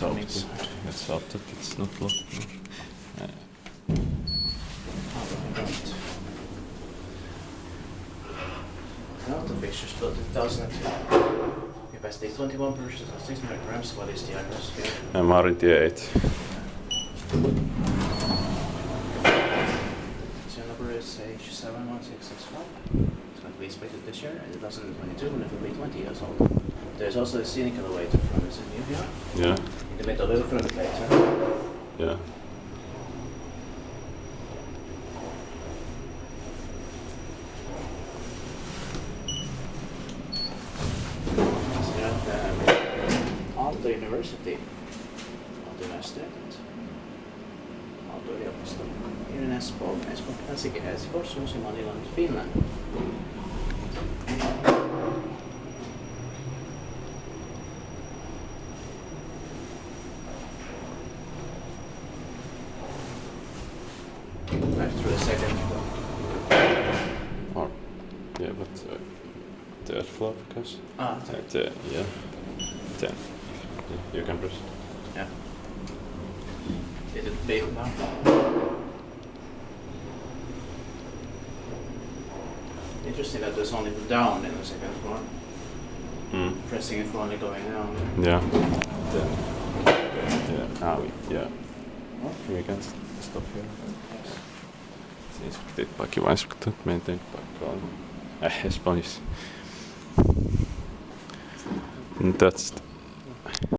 from inside. Let's hope that it's not locked. Aalto fixtures built in 2002. Capacity 21 purchases and 600 grams. What is the address here? Maarintie 8. So your number is H71665. It's going to be inspected this year in 2022 and it will be 20 years old. There's also a scenic elevator from the new here. Yeah. In the middle, a little further later. Yeah. Aalto University, modernized. Aalto Yliopisto. Here in Espoo, Espoo, Finland. Back through the second floor. Or, yeah, but third floor, because. Yeah. 10. You can press. Yeah. Is it big now? Interesting that there's only down in the second floor. Pressing it for only going down. Yeah. Yeah. We can stop here. Yes. Se inspektit paikki vai inspektit maintain paikka on Espanjassa. That's